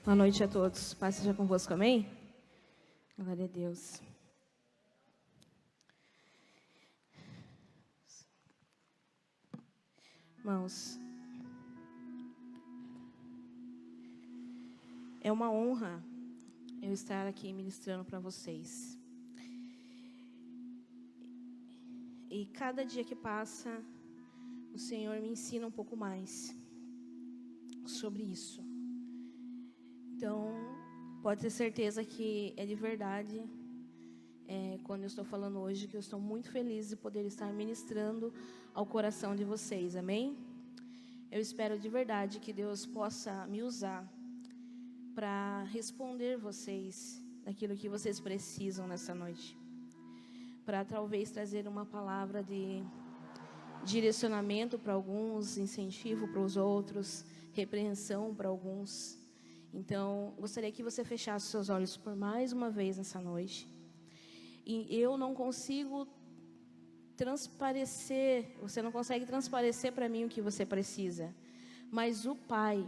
Boa noite a todos. Paz seja convosco, amém? Glória a Deus. Irmãos, é uma honra eu estar aqui ministrando para vocês. E cada dia que passa, o Senhor me ensina um pouco mais sobre isso. Então, pode ter certeza que é de verdade, quando eu estou falando hoje, que eu estou muito feliz de poder estar ministrando ao coração de vocês, amém? Eu espero de verdade que Deus possa me usar para responder vocês daquilo que vocês precisam nessa noite. Para talvez trazer uma palavra de direcionamento para alguns, incentivo para os outros, repreensão para alguns. Então, gostaria que você fechasse seus olhos por mais uma vez nessa noite. E eu não consigo transparecer, você não consegue transparecer para mim o que você precisa. Mas o Pai,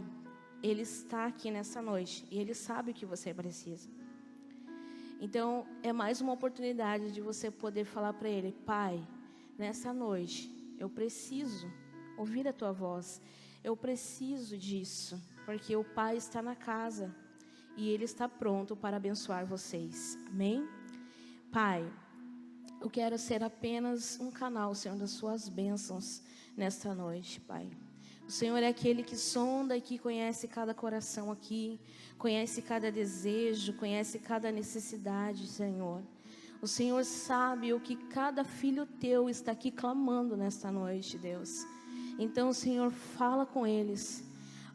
Ele está aqui nessa noite e Ele sabe o que você precisa. Então, é mais uma oportunidade de você poder falar para Ele: Pai, nessa noite, eu preciso ouvir a Tua voz. Eu preciso disso, porque o Pai está na casa e Ele está pronto para abençoar vocês. Amém? Pai, eu quero ser apenas um canal, Senhor, das Suas bênçãos nesta noite, Pai. O Senhor é aquele que sonda e que conhece cada coração aqui, conhece cada desejo, conhece cada necessidade, Senhor. O Senhor sabe o que cada filho Teu está aqui clamando nesta noite, Deus. Então, Senhor, fala com eles.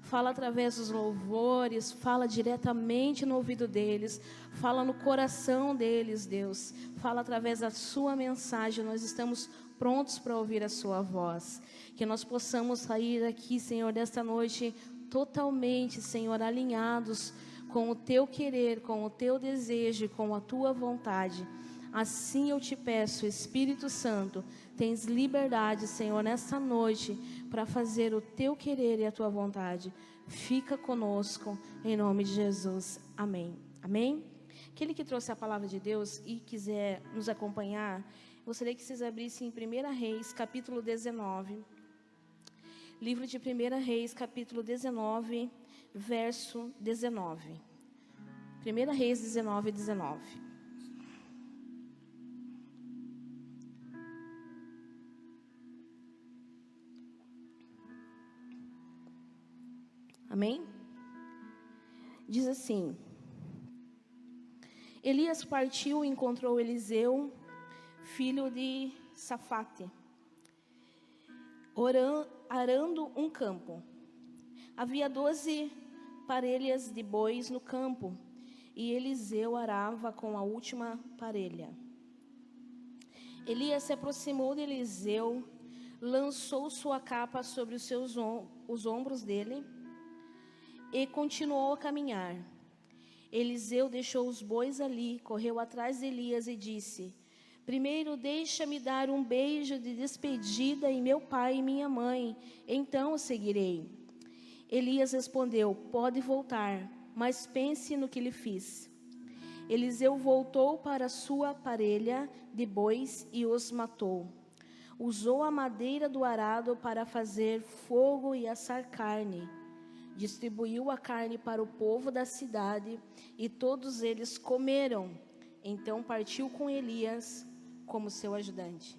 Fala através dos louvores, fala diretamente no ouvido deles, fala no coração deles, Deus. Fala através da Sua mensagem, nós estamos prontos para ouvir a Sua voz. Que nós possamos sair daqui, Senhor, desta noite totalmente, Senhor, alinhados com o Teu querer, com o Teu desejo, com a Tua vontade. Assim eu te peço, Espírito Santo, tens liberdade, Senhor, nesta noite, para fazer o Teu querer e a Tua vontade. Fica conosco, em nome de Jesus. Amém. Amém? Aquele que trouxe a palavra de Deus e quiser nos acompanhar, gostaria que vocês abrissem em 1 Reis, capítulo 19. Livro de 1 Reis, capítulo 19, verso 19. 1 Reis 19, 19. Amém? Diz assim: Elias partiu e encontrou Eliseu, filho de Safate, arando um campo. Havia 12 parelhas de bois no campo, e Eliseu arava com a última parelha. Elias se aproximou de Eliseu, lançou sua capa sobre os ombros dele, e continuou a caminhar. Eliseu deixou os bois ali, correu atrás de Elias e disse: Primeiro deixa-me dar um beijo de despedida em meu pai e minha mãe, então o seguirei. Elias respondeu: Pode voltar, mas pense no que lhe fiz. Eliseu voltou para sua parelha de bois e os matou. Usou a madeira do arado para fazer fogo e assar carne. Distribuiu a carne para o povo da cidade e todos eles comeram. Então partiu com Elias como seu ajudante.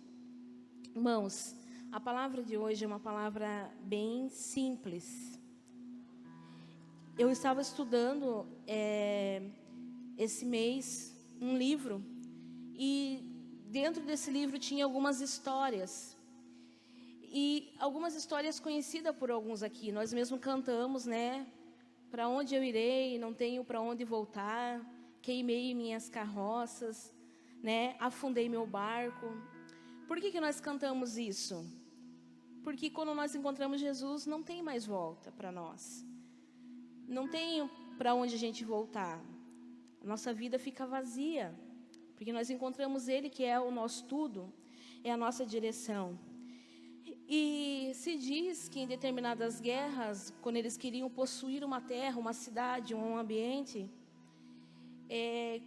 Irmãos, a palavra de hoje é uma palavra bem simples. Eu estava estudando esse mês um livro e dentro desse livro tinha algumas histórias. E algumas histórias conhecidas por alguns aqui. Nós mesmos cantamos, né? Para onde eu irei, não tenho para onde voltar. Queimei minhas carroças, né? Afundei meu barco. Por que nós cantamos isso? Porque quando nós encontramos Jesus, não tem mais volta para nós. Não tem para onde a gente voltar. A nossa vida fica vazia. Porque nós encontramos Ele, que é o nosso tudo. É a nossa direção. E se diz que em determinadas guerras, quando eles queriam possuir uma terra, uma cidade, um ambiente,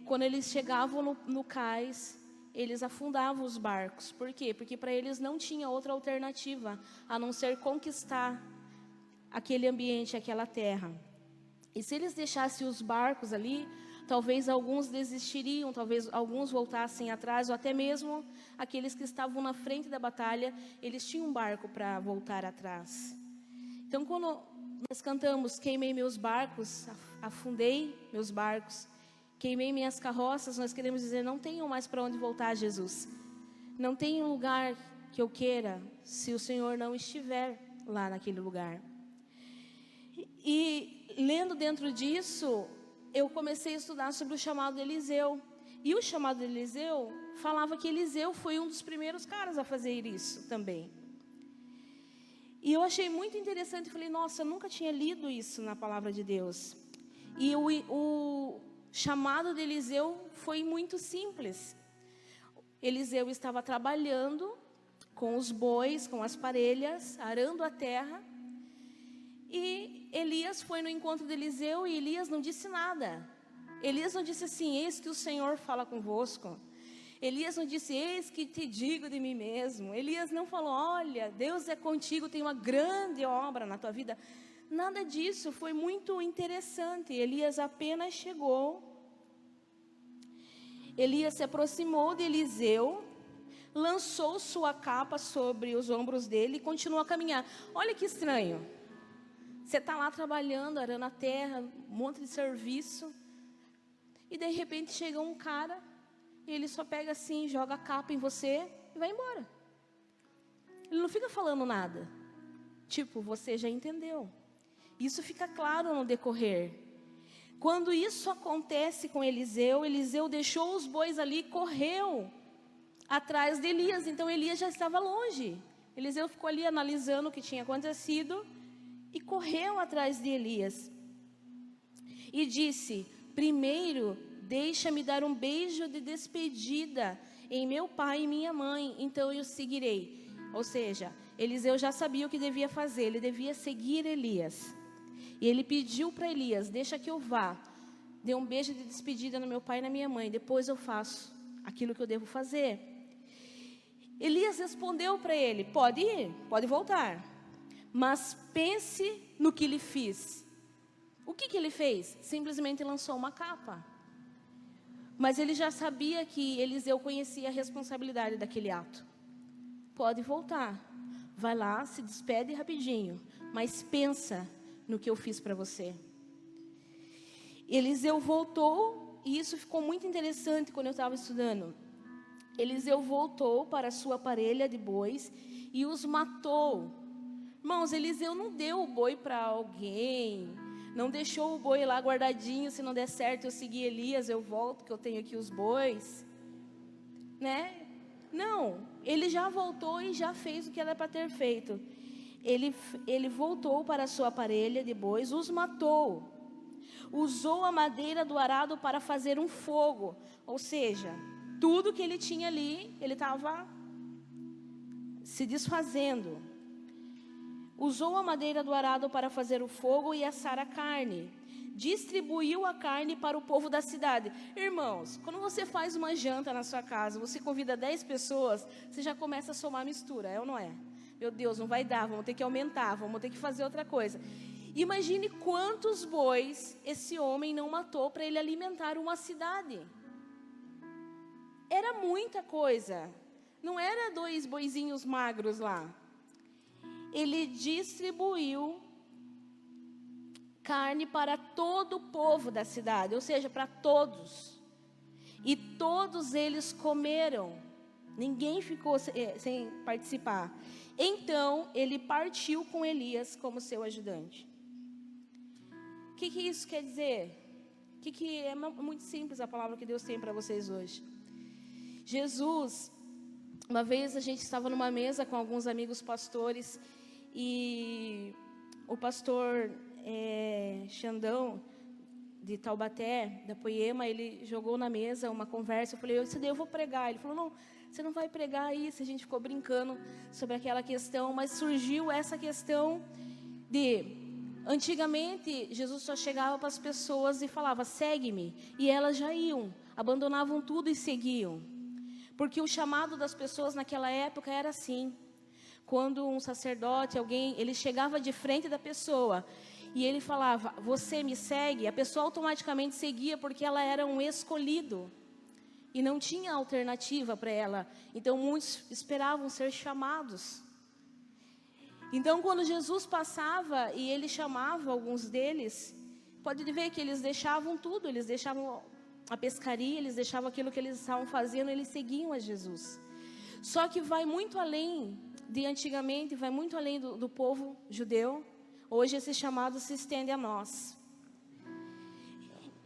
quando eles chegavam no cais, eles afundavam os barcos. Por quê? Porque para eles não tinha outra alternativa a não ser conquistar aquele ambiente, aquela terra. E se eles deixassem os barcos ali, talvez alguns desistiriam, talvez alguns voltassem atrás, ou até mesmo aqueles que estavam na frente da batalha, eles tinham um barco para voltar atrás. Então, quando nós cantamos, queimei meus barcos, afundei meus barcos, queimei minhas carroças, nós queremos dizer, não tenho mais para onde voltar, Jesus. Não tem lugar que eu queira, se o Senhor não estiver lá naquele lugar. E lendo dentro disso, eu comecei a estudar sobre o chamado de Eliseu. E o chamado de Eliseu falava que Eliseu foi um dos primeiros caras a fazer isso também. E eu achei muito interessante, falei, nossa, eu nunca tinha lido isso na palavra de Deus. E o chamado de Eliseu foi muito simples. Eliseu estava trabalhando com os bois, com as parelhas, arando a terra. E Elias foi no encontro de Eliseu e Elias não disse nada. Elias não disse assim, eis que o Senhor fala convosco. Elias não disse, eis que te digo de mim mesmo. Elias não falou, olha, Deus é contigo, tem uma grande obra na tua vida. Nada disso, foi muito interessante. Elias apenas chegou. Elias se aproximou de Eliseu, lançou sua capa sobre os ombros dele e continuou a caminhar. Olha que estranho. Você está lá trabalhando, arando a terra, um monte de serviço. E de repente chega um cara, e ele só pega assim, joga a capa em você e vai embora. Ele não fica falando nada. Tipo, você já entendeu. Isso fica claro no decorrer. Quando isso acontece com Eliseu, Eliseu deixou os bois ali e correu atrás de Elias. Então Elias já estava longe. Eliseu ficou ali analisando o que tinha acontecido e correu atrás de Elias. E disse, primeiro, deixa-me dar um beijo de despedida em meu pai e minha mãe, então eu seguirei. Ou seja, Eliseu já sabia o que devia fazer, ele devia seguir Elias. E ele pediu para Elias, deixa que eu vá, dê um beijo de despedida no meu pai e na minha mãe, depois eu faço aquilo que eu devo fazer. Elias respondeu para ele, pode ir, pode voltar. Mas pense no que lhe fiz. O que ele fez? Simplesmente lançou uma capa. Mas ele já sabia que Eliseu conhecia a responsabilidade daquele ato. Pode voltar. Vai lá, se despede rapidinho. Mas pensa no que eu fiz para você. Eliseu voltou, e isso ficou muito interessante quando eu estava estudando. Eliseu voltou para a sua parelha de bois e os matou. Irmãos, Eliseu não deu o boi para alguém, não deixou o boi lá guardadinho, se não der certo eu seguir Elias, eu volto que eu tenho aqui os bois, né? Não, ele já voltou e já fez o que era para ter feito. Ele voltou para a sua parelha de bois, os matou, usou a madeira do arado para fazer um fogo, ou seja, tudo que ele tinha ali, ele estava se desfazendo. Usou a madeira do arado para fazer o fogo e assar a carne. Distribuiu a carne para o povo da cidade. Irmãos, quando você faz uma janta na sua casa, você convida 10 pessoas, você já começa a somar mistura, é ou não é? Meu Deus, não vai dar, vamos ter que aumentar, vamos ter que fazer outra coisa. Imagine quantos bois esse homem não matou para ele alimentar uma cidade. Era muita coisa. Não era 2 boizinhos magros lá. Ele distribuiu carne para todo o povo da cidade, ou seja, para todos. E todos eles comeram. Ninguém ficou sem participar. Então, ele partiu com Elias como seu ajudante. O que isso quer dizer? É muito simples a palavra que Deus tem para vocês hoje. Jesus, uma vez a gente estava numa mesa com alguns amigos pastores e o pastor Xandão, de Taubaté, da Poema, ele jogou na mesa uma conversa. Eu falei, eu vou pregar. Ele falou, não, Você não vai pregar isso. A gente ficou brincando sobre aquela questão, mas surgiu essa questão de, antigamente, Jesus só chegava para as pessoas e falava, segue-me, e elas já iam, abandonavam tudo e seguiam, porque o chamado das pessoas naquela época era assim. Quando um sacerdote, alguém, ele chegava de frente da pessoa e ele falava, você me segue, a pessoa automaticamente seguia, porque ela era um escolhido e não tinha alternativa para ela. Então muitos esperavam ser chamados. Então quando Jesus passava e ele chamava alguns deles, pode ver que eles deixavam tudo, eles deixavam a pescaria, eles deixavam aquilo que eles estavam fazendo, eles seguiam a Jesus. Só que vai muito além de antigamente, vai muito além do povo judeu. Hoje esse chamado se estende a nós.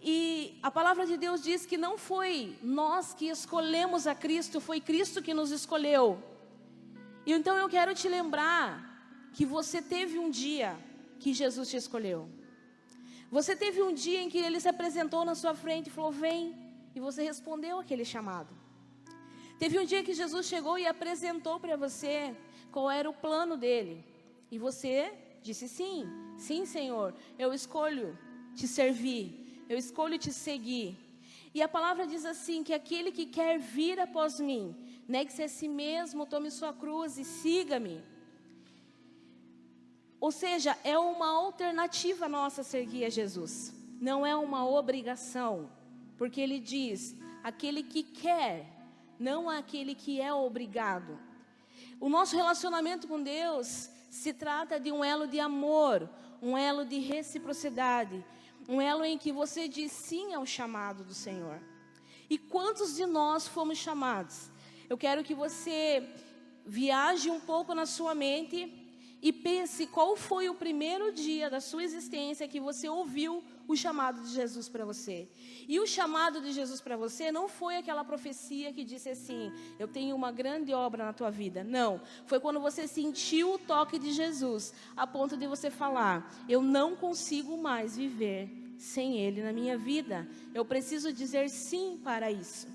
E a palavra de Deus diz que não foi nós que escolhemos a Cristo, foi Cristo que nos escolheu. E então eu quero te lembrar que você teve um dia que Jesus te escolheu. Você teve um dia em que Ele se apresentou na sua frente e falou, vem, e você respondeu aquele chamado. Teve um dia que Jesus chegou e apresentou para você qual era o plano dele. E você disse sim, sim Senhor, eu escolho te servir, eu escolho te seguir. E a palavra diz assim, que aquele que quer vir após mim, negue-se a si mesmo, tome sua cruz e siga-me. Ou seja, é uma alternativa nossa seguir a Jesus. Não é uma obrigação. Porque Ele diz, aquele que quer, não aquele que é obrigado. O nosso relacionamento com Deus se trata de um elo de amor, um elo de reciprocidade, um elo em que você diz sim ao chamado do Senhor. E quantos de nós fomos chamados? Eu quero que você viaje um pouco na sua mente e pense qual foi o primeiro dia da sua existência que você ouviu o chamado de Jesus para você. E o chamado de Jesus para você não foi aquela profecia que disse assim, eu tenho uma grande obra na tua vida. Não, foi quando você sentiu o toque de Jesus, a ponto de você falar, eu não consigo mais viver sem Ele na minha vida. Eu preciso dizer sim para isso.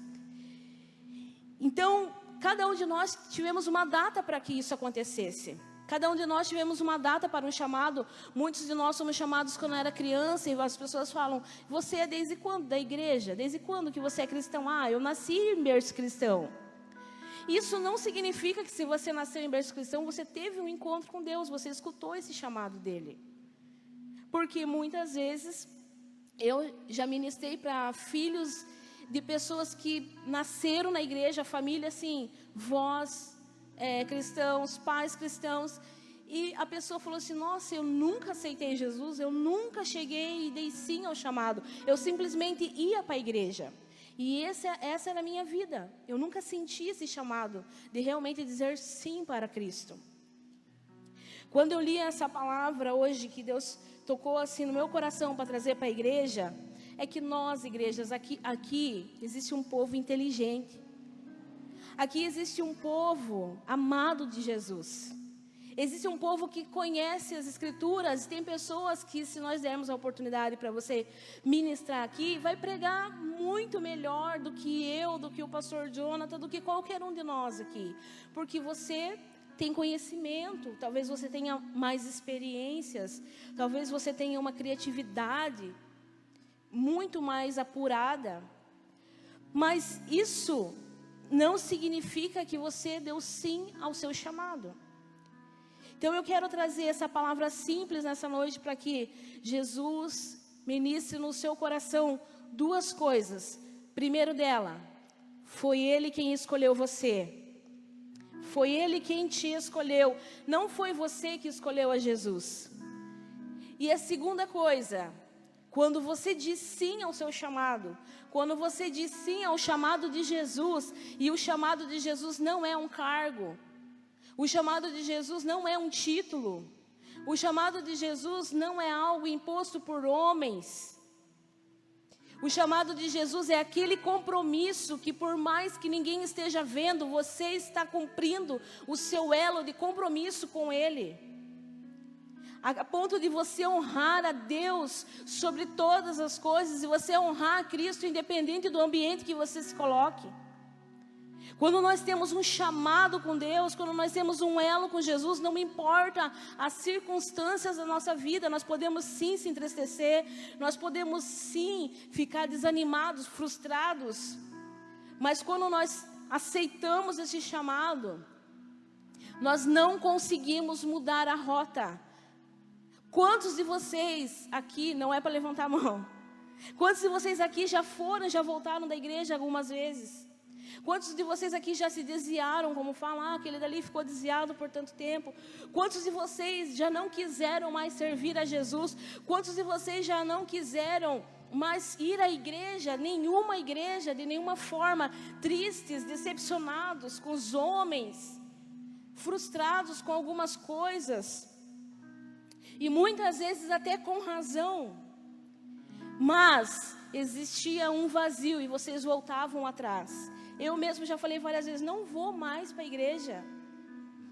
Então, cada um de nós tivemos uma data para que isso acontecesse. Cada um de nós tivemos uma data para um chamado. Muitos de nós somos chamados quando era criança e as pessoas falam, você é desde quando da igreja? Desde quando que você é cristão? Ah, eu nasci em berço cristão. Isso não significa que se você nasceu em berço cristão, você teve um encontro com Deus, você escutou esse chamado dele. Porque muitas vezes, eu já ministrei para filhos de pessoas que nasceram na igreja, família assim, vós cristãos, pais cristãos, e a pessoa falou assim, nossa, eu nunca aceitei Jesus, eu nunca cheguei e dei sim ao chamado, eu simplesmente ia para a igreja, e essa era a minha vida, eu nunca senti esse chamado, de realmente dizer sim para Cristo. Quando eu li essa palavra hoje, que Deus tocou assim no meu coração para trazer para a igreja, é que nós, igrejas, aqui existe um povo inteligente. Aqui existe um povo amado de Jesus. Existe um povo que conhece as Escrituras. Tem pessoas que, se nós dermos a oportunidade para você ministrar aqui, vai pregar muito melhor do que eu, do que o pastor Jonathan, do que qualquer um de nós aqui. Porque você tem conhecimento, talvez você tenha mais experiências, talvez você tenha uma criatividade muito mais apurada. Mas isso não significa que você deu sim ao seu chamado. Então eu quero trazer essa palavra simples nessa noite para que Jesus ministre no seu coração duas coisas. Primeiro dela, foi Ele quem escolheu você. Foi Ele quem te escolheu. Não foi você que escolheu a Jesus. E a segunda coisa, quando você diz sim ao seu chamado, quando você diz sim ao chamado de Jesus, e o chamado de Jesus não é um cargo, o chamado de Jesus não é um título, o chamado de Jesus não é algo imposto por homens. O chamado de Jesus é aquele compromisso que, por mais que ninguém esteja vendo, você está cumprindo o seu elo de compromisso com Ele. A ponto de você honrar a Deus sobre todas as coisas e você honrar a Cristo independente do ambiente que você se coloque. Quando nós temos um chamado com Deus, quando nós temos um elo com Jesus, não importa as circunstâncias da nossa vida, nós podemos sim se entristecer, nós podemos sim ficar desanimados, frustrados, mas quando nós aceitamos esse chamado, nós não conseguimos mudar a rota. Quantos de vocês aqui, não é para levantar a mão, quantos de vocês aqui já voltaram da igreja algumas vezes? Quantos de vocês aqui já se desviaram, como falam, aquele dali ficou desviado por tanto tempo? Quantos de vocês já não quiseram mais servir a Jesus? Quantos de vocês já não quiseram mais ir à igreja, de nenhuma forma, tristes, decepcionados com os homens, frustrados com algumas coisas, e muitas vezes até com razão, mas existia um vazio e vocês voltavam atrás. Eu mesmo já falei várias vezes, não vou mais para a igreja,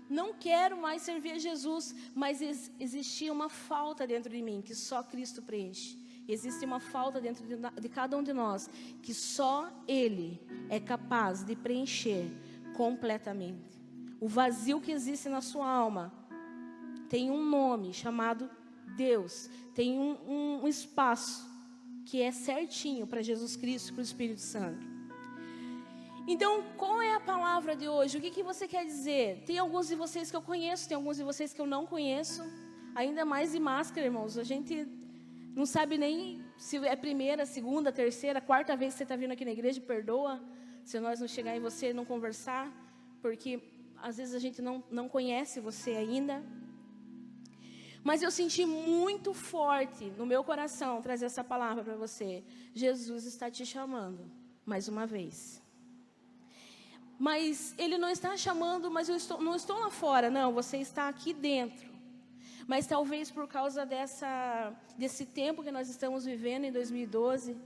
não quero mais servir a Jesus, mas existia uma falta dentro de mim, que só Cristo preenche. Existe uma falta dentro de cada um de nós, que só Ele é capaz de preencher completamente. O vazio que existe na sua alma tem um nome chamado Deus, tem um espaço que é certinho para Jesus Cristo e para o Espírito Santo. Então, qual é a palavra de hoje? O que você quer dizer? Tem alguns de vocês que eu conheço, tem alguns de vocês que eu não conheço. Ainda mais de máscara, irmãos. A gente não sabe nem se é primeira, segunda, terceira, quarta vez que você está vindo aqui na igreja. Perdoa se nós não chegar em você e não conversar, porque às vezes a gente não conhece você ainda. Mas eu senti muito forte no meu coração trazer essa palavra para você. Jesus está te chamando mais uma vez. Mas Ele não está chamando, mas não estou lá fora, não, você está aqui dentro. Mas talvez por causa desse tempo que nós estamos vivendo em 2012,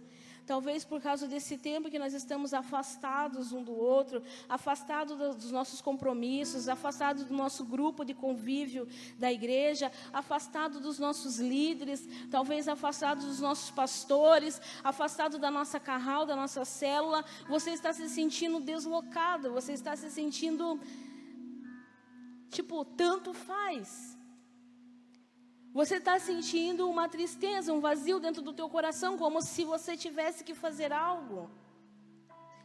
talvez por causa desse tempo que nós estamos afastados um do outro, afastados dos nossos compromissos, afastados do nosso grupo de convívio da igreja, afastados dos nossos líderes, talvez afastados dos nossos pastores, afastados da nossa carral, da nossa célula, você está se sentindo deslocado, você está se sentindo, tanto faz. Você está sentindo uma tristeza, um vazio dentro do teu coração, como se você tivesse que fazer algo.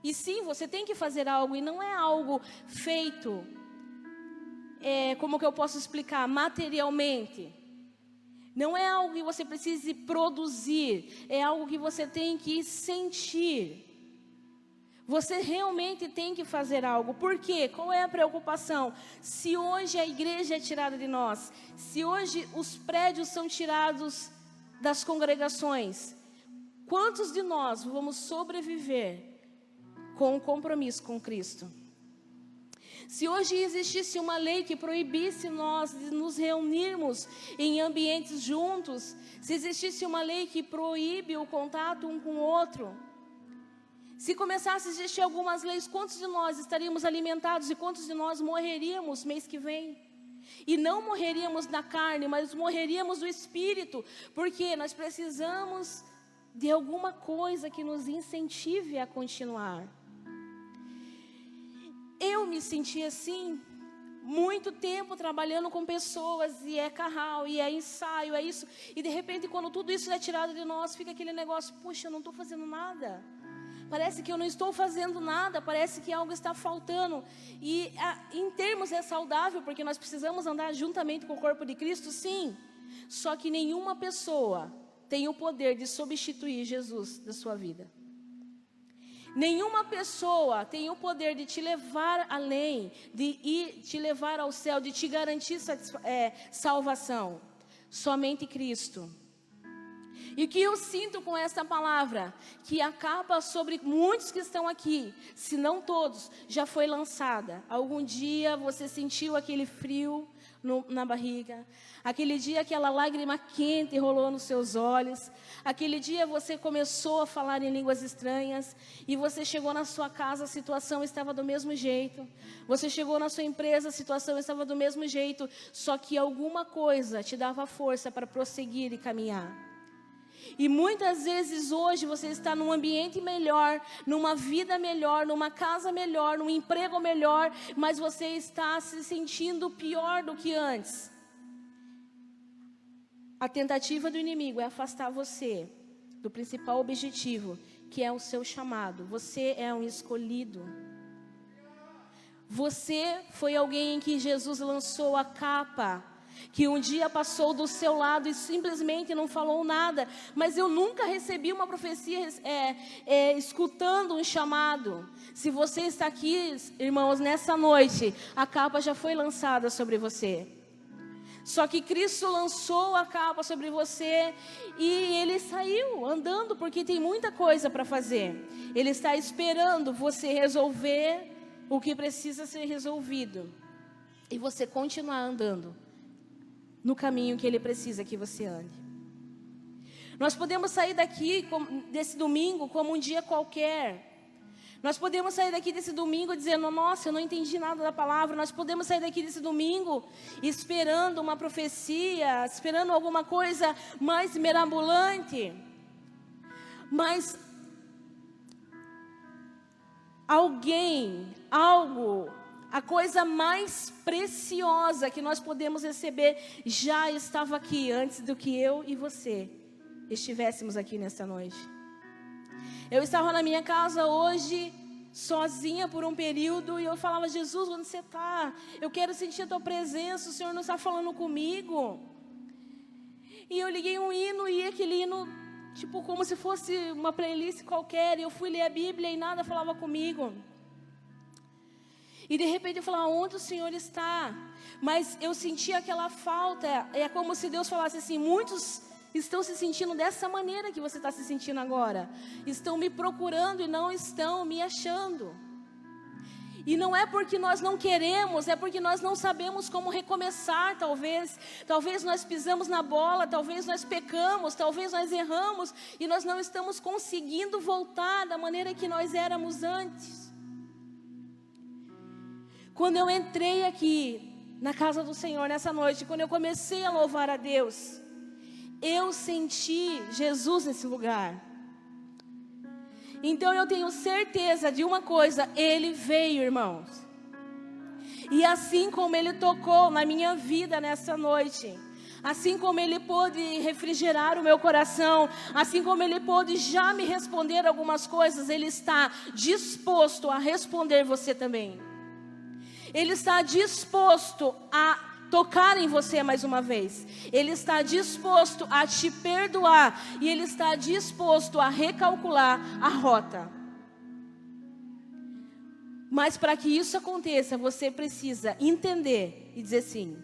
E sim, você tem que fazer algo, e não é algo feito, como que eu posso explicar, materialmente. Não é algo que você precise produzir, é algo que você tem que sentir. Você realmente tem que fazer algo. Por quê? Qual é a preocupação? Se hoje a igreja é tirada de nós, se hoje os prédios são tirados das congregações, quantos de nós vamos sobreviver com um compromisso com Cristo? Se hoje existisse uma lei que proibisse nós de nos reunirmos em ambientes juntos, se existisse uma lei que proíbe o contato um com o outro, se começasse a existir algumas leis, quantos de nós estaríamos alimentados e quantos de nós morreríamos mês que vem? E não morreríamos na carne, mas morreríamos do espírito, porque nós precisamos de alguma coisa que nos incentive a continuar. Eu me senti assim, muito tempo trabalhando com pessoas, e é carral, e é ensaio, é isso, e de repente quando tudo isso é tirado de nós, fica aquele negócio, puxa, eu não estou fazendo nada. Parece que eu não estou fazendo nada, parece que algo está faltando. E em termos é saudável, porque nós precisamos andar juntamente com o corpo de Cristo, sim. Só que nenhuma pessoa tem o poder de substituir Jesus da sua vida. Nenhuma pessoa tem o poder de te levar além, de te levar ao céu, de te garantir salvação. Somente Cristo. E o que eu sinto com essa palavra, que acaba sobre muitos que estão aqui, se não todos, já foi lançada. Algum dia você sentiu aquele frio na barriga, aquele dia aquela lágrima quente rolou nos seus olhos, aquele dia você começou a falar em línguas estranhas, e você chegou na sua casa, a situação estava do mesmo jeito, você chegou na sua empresa, a situação estava do mesmo jeito, só que alguma coisa te dava força para prosseguir e caminhar. E muitas vezes hoje você está num ambiente melhor, numa vida melhor, numa casa melhor, num emprego melhor, mas você está se sentindo pior do que antes. A tentativa do inimigo é afastar você do principal objetivo, que é o seu chamado. Você é um escolhido. Você foi alguém em que Jesus lançou a capa, que um dia passou do seu lado e simplesmente não falou nada. Mas eu nunca recebi uma profecia escutando um chamado. Se você está aqui, irmãos, nessa noite, a capa já foi lançada sobre você. Só que Cristo lançou a capa sobre você e Ele saiu andando, porque tem muita coisa para fazer. Ele está esperando você resolver o que precisa ser resolvido e você continuar andando no caminho que Ele precisa que você ande. Nós podemos sair daqui desse domingo como um dia qualquer. Nós podemos sair daqui desse domingo dizendo, nossa, eu não entendi nada da palavra. Nós podemos sair daqui desse domingo esperando uma profecia, esperando alguma coisa mais mirabolante. Mas a coisa mais preciosa que nós podemos receber já estava aqui antes do que eu e você estivéssemos aqui nesta noite. Eu estava na minha casa hoje, sozinha por um período, e eu falava, Jesus, onde você está? Eu quero sentir a tua presença, o Senhor não está falando comigo. E eu liguei um hino, e aquele hino, tipo, como se fosse uma playlist qualquer, e eu fui ler a Bíblia e nada falava comigo. E de repente eu falava, onde o Senhor está? Mas eu sentia aquela falta, é como se Deus falasse assim, muitos estão se sentindo dessa maneira que você está se sentindo agora. Estão me procurando e não estão me achando. E não é porque nós não queremos, é porque nós não sabemos como recomeçar, talvez. Talvez nós pisamos na bola, talvez nós pecamos, talvez nós erramos. E nós não estamos conseguindo voltar da maneira que nós éramos antes. Quando eu entrei aqui na casa do Senhor nessa noite, quando eu comecei a louvar a Deus, eu senti Jesus nesse lugar. Então eu tenho certeza de uma coisa, Ele veio, irmãos. E assim como Ele tocou na minha vida nessa noite, assim como Ele pôde refrigerar o meu coração, assim como Ele pôde já me responder algumas coisas, Ele está disposto a responder você também. Ele está disposto a tocar em você mais uma vez. Ele está disposto a te perdoar. E Ele está disposto a recalcular a rota. Mas para que isso aconteça, você precisa entender e dizer sim.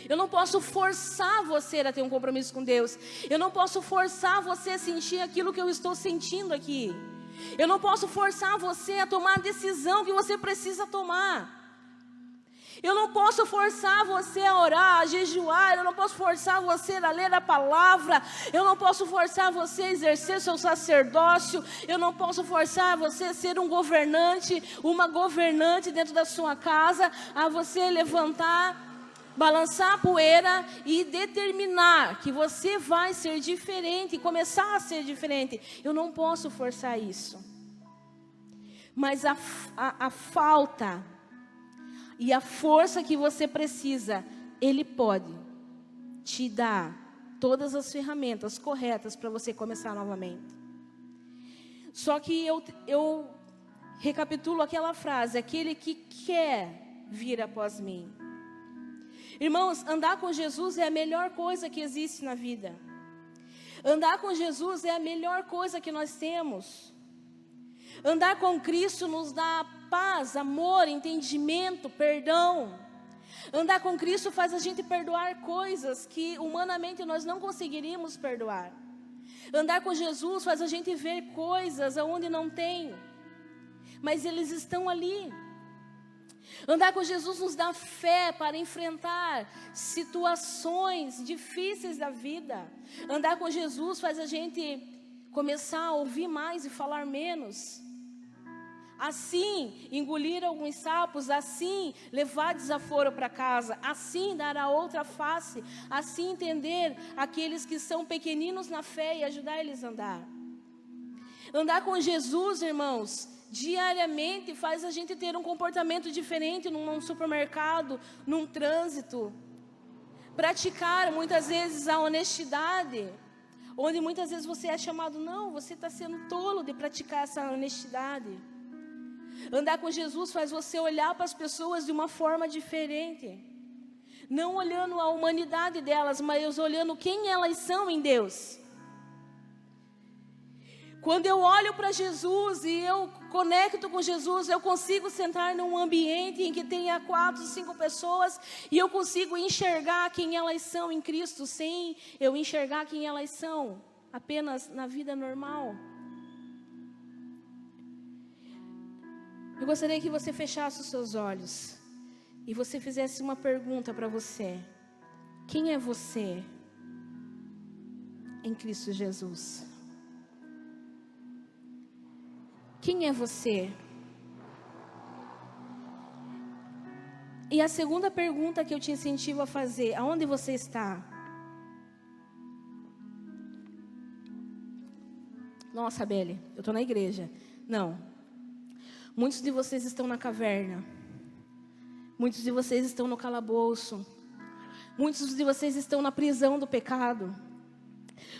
Eu não posso forçar você a ter um compromisso com Deus. Eu não posso forçar você a sentir aquilo que eu estou sentindo aqui. Eu não posso forçar você a tomar a decisão que você precisa tomar. Eu não posso forçar você a orar, a jejuar. Eu não posso forçar você a ler a palavra. Eu não posso forçar você a exercer seu sacerdócio. Eu não posso forçar você a ser um governante, uma governante dentro da sua casa, a você levantar, balançar a poeira e determinar que você vai ser diferente, começar a ser diferente. Eu não posso forçar isso. Mas a falta e a força que você precisa, Ele pode te dar todas as ferramentas corretas para você começar novamente. Só que eu recapitulo aquela frase, aquele que quer vir após mim. Irmãos, andar com Jesus é a melhor coisa que existe na vida. Andar com Jesus é a melhor coisa que nós temos. Andar com Cristo nos dá paz, amor, entendimento, perdão. Andar com Cristo faz a gente perdoar coisas que humanamente nós não conseguiríamos perdoar. Andar com Jesus faz a gente ver coisas onde não tem, mas eles estão ali. Andar com Jesus nos dá fé para enfrentar situações difíceis da vida. Andar com Jesus faz a gente começar a ouvir mais e falar menos. assim engolir alguns sapos, assim levar desaforo para casa, assim dar a outra face, assim entender aqueles que são pequeninos na fé e ajudar eles a andar. Andar com Jesus, irmãos, diariamente faz a gente ter um comportamento diferente num supermercado, num trânsito. Praticar muitas vezes a honestidade, onde muitas vezes você é chamado, não, você está sendo tolo de praticar essa honestidade. Andar com Jesus faz você olhar para as pessoas de uma forma diferente. Não olhando a humanidade delas, mas olhando quem elas são em Deus. Quando eu olho para Jesus e eu conecto com Jesus, eu consigo sentar num ambiente em que tenha 4, 5 pessoas e eu consigo enxergar quem elas são em Cristo, sem eu enxergar quem elas são apenas na vida normal. Eu gostaria que você fechasse os seus olhos e você fizesse uma pergunta para você. Quem é você em Cristo Jesus? Quem é você? E a segunda pergunta que eu te incentivo a fazer, aonde você está? Nossa, Beli, eu estou na igreja. Não. Muitos de vocês estão na caverna. Muitos de vocês estão no calabouço. Muitos de vocês estão na prisão do pecado.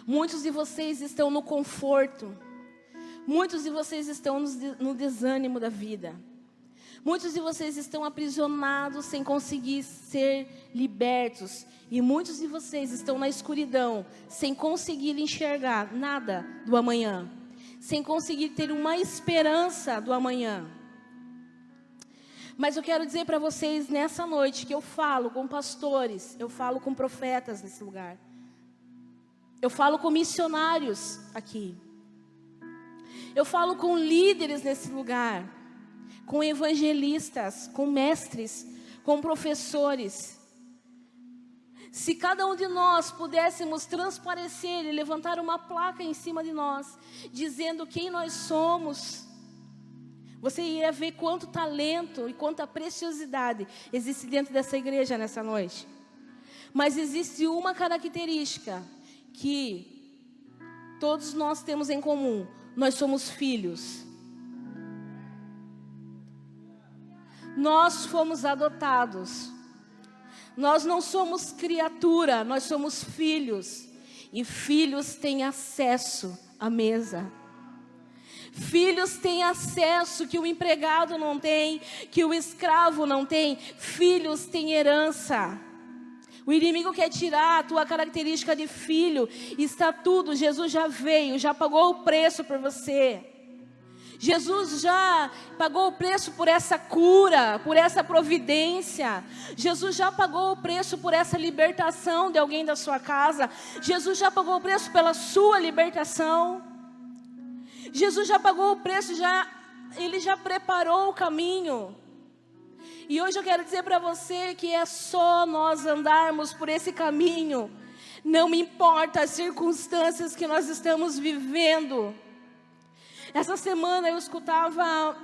Muitos de vocês estão no conforto. Muitos de vocês estão no desânimo da vida. Muitos de vocês estão aprisionados sem conseguir ser libertos. E muitos de vocês estão na escuridão, sem conseguir enxergar nada do amanhã. Sem conseguir ter uma esperança do amanhã. Mas eu quero dizer para vocês nessa noite que eu falo com pastores, eu falo com profetas nesse lugar. Eu falo com missionários aqui. Eu falo com líderes nesse lugar, com evangelistas, com mestres, com professores. Se cada um de nós pudéssemos transparecer e levantar uma placa em cima de nós, dizendo quem nós somos, você iria ver quanto talento e quanta preciosidade existe dentro dessa igreja nessa noite. Mas existe uma característica que todos nós temos em comum. Nós somos filhos. Nós fomos adotados. Nós não somos criatura, nós somos filhos. E filhos têm acesso à mesa. Filhos têm acesso que o empregado não tem, que o escravo não tem. Filhos têm herança. O inimigo quer tirar a tua característica de filho. Está tudo, Jesus já veio, já pagou o preço por você. Jesus já pagou o preço por essa cura, por essa providência. Jesus já pagou o preço por essa libertação de alguém da sua casa. Jesus já pagou o preço pela sua libertação. Jesus já pagou o preço, Ele já preparou o caminho. E hoje eu quero dizer para você que é só nós andarmos por esse caminho. Não me importa as circunstâncias que nós estamos vivendo. Essa semana eu escutava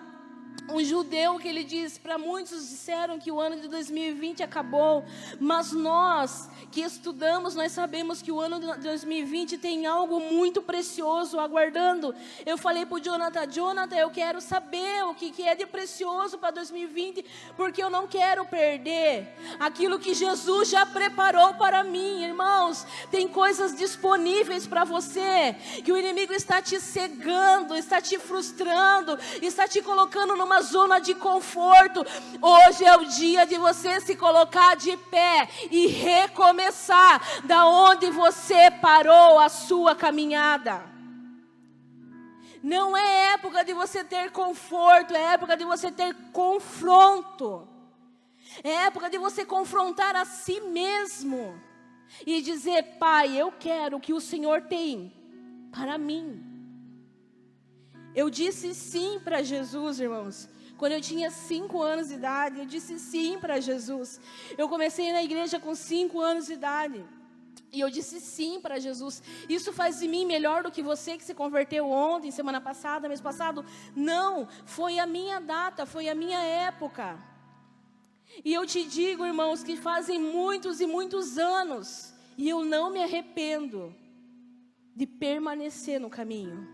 um judeu que ele diz, para muitos disseram que o ano de 2020 acabou, mas nós que estudamos, nós sabemos que o ano de 2020 tem algo muito precioso aguardando. Eu falei para o Jonathan, eu quero saber o que é de precioso para 2020, porque eu não quero perder aquilo que Jesus já preparou para mim. Irmãos, tem coisas disponíveis para você, que o inimigo está te cegando, está te frustrando, está te colocando numa zona de conforto. Hoje é o dia de você se colocar de pé e recomeçar da onde você parou a sua caminhada. Não é época de você ter conforto, é época de você ter confronto. É época de você confrontar a si mesmo e dizer: Pai, eu quero o que o Senhor tem para mim. Eu disse sim para Jesus, irmãos. Quando eu tinha 5 anos de idade, eu disse sim para Jesus. Eu comecei na igreja com 5 anos de idade. E eu disse sim para Jesus. Isso faz de mim melhor do que você que se converteu ontem, semana passada, mês passado? Não, foi a minha data, foi a minha época. E eu te digo, irmãos, que fazem muitos e muitos anos, e eu não me arrependo de permanecer no caminho.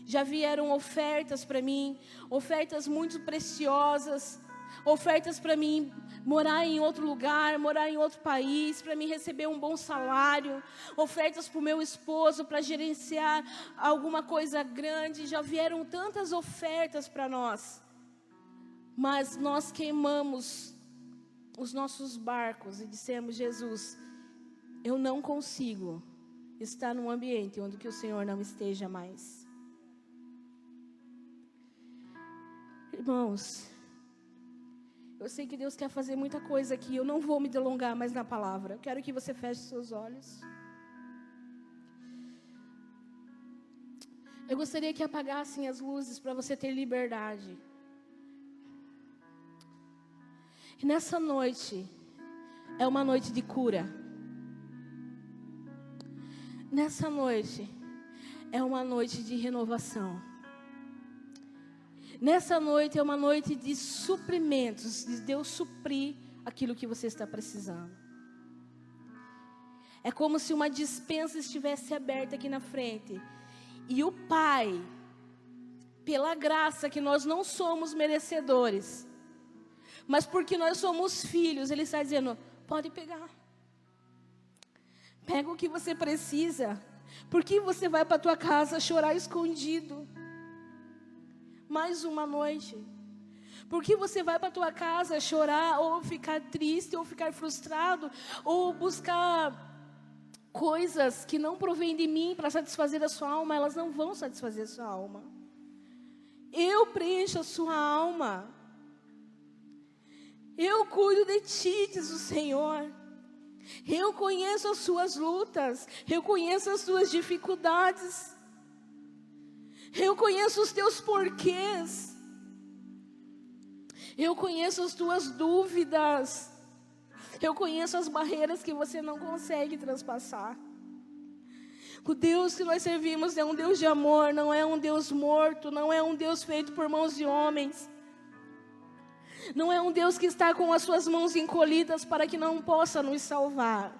Já vieram ofertas para mim, ofertas muito preciosas, ofertas para mim morar em outro lugar, morar em outro país, para mim receber um bom salário, ofertas para o meu esposo, para gerenciar alguma coisa grande. Já vieram tantas ofertas para nós, mas nós queimamos os nossos barcos e dissemos: Jesus, eu não consigo estar num ambiente onde que o Senhor não esteja mais. Irmãos, eu sei que Deus quer fazer muita coisa aqui. Eu não vou me delongar mais na palavra. Eu quero que você feche seus olhos. Eu gostaria que apagassem as luzes para você ter liberdade. E nessa noite é uma noite de cura. Nessa noite é uma noite de renovação. Nessa noite é uma noite de suprimentos, de Deus suprir aquilo que você está precisando. É como se uma despensa estivesse aberta aqui na frente. E o Pai, pela graça que nós não somos merecedores, mas porque nós somos filhos, Ele está dizendo: pode pegar. Pega o que você precisa. Por que você vai para a tua casa chorar escondido? Mais uma noite. Por que você vai para a tua casa chorar, ou ficar triste, ou ficar frustrado, ou buscar coisas que não provêm de mim para satisfazer a sua alma? Elas não vão satisfazer a sua alma. Eu preencho a sua alma. Eu cuido de ti, diz o Senhor. Eu conheço as suas lutas. Eu conheço as suas dificuldades. Eu conheço os teus porquês. Eu conheço as tuas dúvidas. Eu conheço as barreiras que você não consegue transpassar. O Deus que nós servimos é um Deus de amor, não é um Deus morto, não é um Deus feito por mãos de homens. Não é um Deus que está com as suas mãos encolhidas para que não possa nos salvar.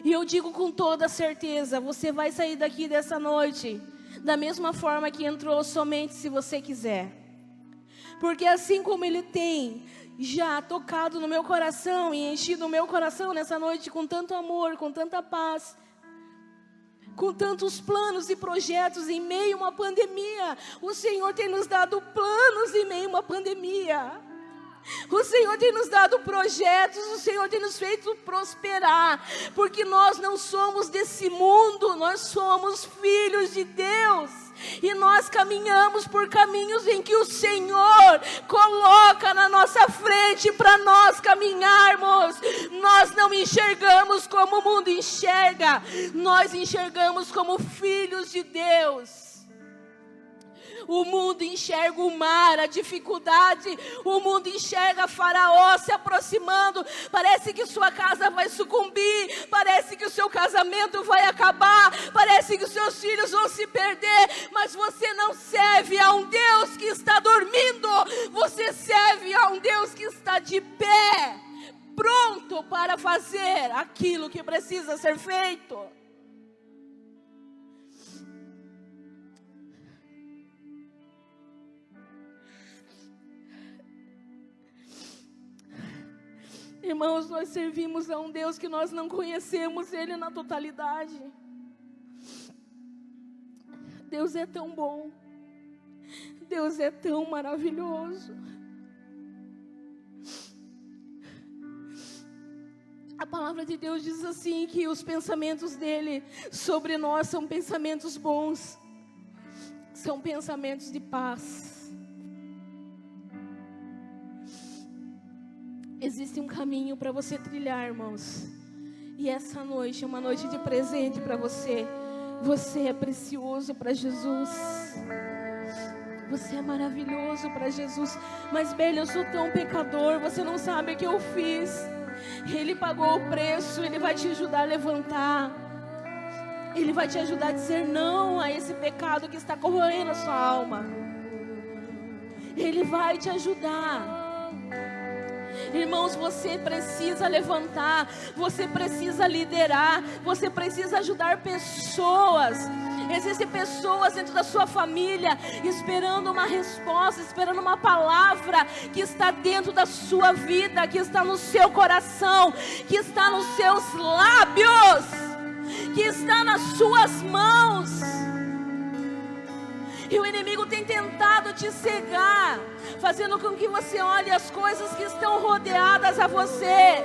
E eu digo com toda certeza, você vai sair daqui dessa noite da mesma forma que entrou, somente se você quiser. Porque assim como Ele tem já tocado no meu coração e enchido o meu coração nessa noite com tanto amor, com tanta paz, com tantos planos e projetos em meio a uma pandemia. O Senhor tem nos dado planos em meio a uma pandemia. O Senhor tem nos dado projetos, o Senhor tem nos feito prosperar, porque nós não somos desse mundo, nós somos filhos de Deus, e nós caminhamos por caminhos em que o Senhor coloca na nossa frente para nós caminharmos. Nós não enxergamos como o mundo enxerga, nós enxergamos como filhos de Deus. O mundo enxerga o mar, a dificuldade. O mundo enxerga Faraó se aproximando. Parece que sua casa vai sucumbir. Parece que o seu casamento vai acabar. Parece que os seus filhos vão se perder. Mas você não serve a um Deus que está dormindo. Você serve a um Deus que está de pé, pronto para fazer aquilo que precisa ser feito. Irmãos, nós servimos a um Deus que nós não conhecemos Ele na totalidade. Deus é tão bom. Deus é tão maravilhoso. A palavra de Deus diz assim, que os pensamentos dEle sobre nós são pensamentos bons. São pensamentos de paz. Existe um caminho para você trilhar, irmãos. E essa noite é uma noite de presente para você. Você é precioso para Jesus. Você é maravilhoso para Jesus. Mas, Bela, eu sou tão pecador. Você não sabe o que eu fiz. Ele pagou o preço, Ele vai te ajudar a levantar. Ele vai te ajudar a dizer não a esse pecado que está corroendo a sua alma. Ele vai te ajudar. Irmãos, você precisa levantar, você precisa liderar, você precisa ajudar pessoas. Existem pessoas dentro da sua família esperando uma resposta, esperando uma palavra que está dentro da sua vida, que está no seu coração, que está nos seus lábios, que está nas suas mãos. E o inimigo tem tentado te cegar, fazendo com que você olhe as coisas que estão rodeadas a você.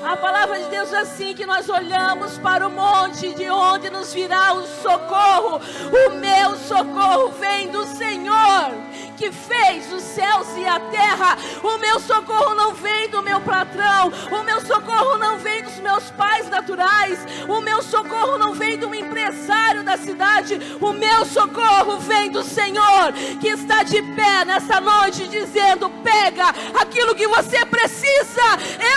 A palavra de Deus é assim, que nós olhamos para o monte, de onde nos virá o socorro. O meu socorro vem do Senhor, que fez os céus e a terra. O meu socorro não vem do meu patrão, o meu socorro não vem dos meus pais naturais, o meu socorro não vem do empresário da cidade. O meu socorro vem do Senhor, que está de pé nessa noite dizendo: pega aquilo que você precisa,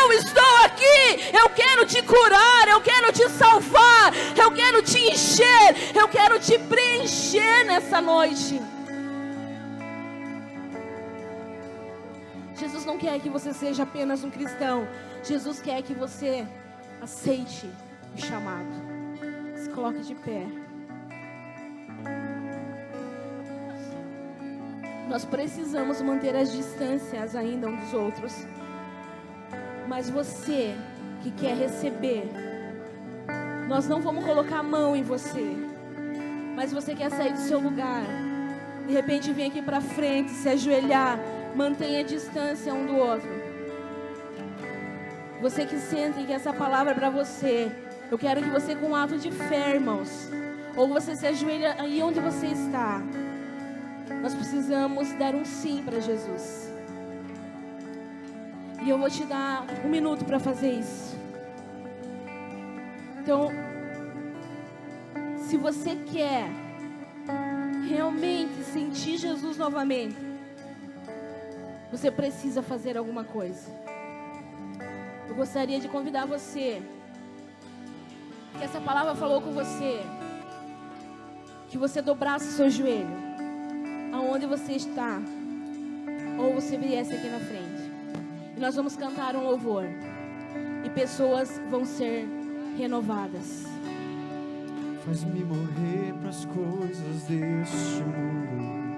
eu estou aqui, eu quero te curar, eu quero te salvar, eu quero te encher, eu quero te preencher nessa noite. Jesus não quer que você seja apenas um cristão. Jesus quer que você aceite o chamado. Se coloque de pé. Nós precisamos manter as distâncias ainda uns dos outros. Mas você que quer receber, nós não vamos colocar a mão em você. Mas você quer sair do seu lugar, de repente vem aqui para frente, se ajoelhar. Mantenha a distância um do outro. Você que sente que essa palavra é para você, eu quero que você, com um ato de fé, irmãos, ou você se ajoelha aí onde você está. Nós precisamos dar um sim para Jesus. E eu vou te dar 1 minuto para fazer isso. Então, se você quer realmente sentir Jesus novamente, você precisa fazer alguma coisa. Eu gostaria de convidar você, que essa palavra falou com você, que você dobrasse o seu joelho, aonde você está, ou você viesse aqui na frente. E nós vamos cantar um louvor, e pessoas vão ser renovadas. Faz-me morrer pras coisas deste mundo,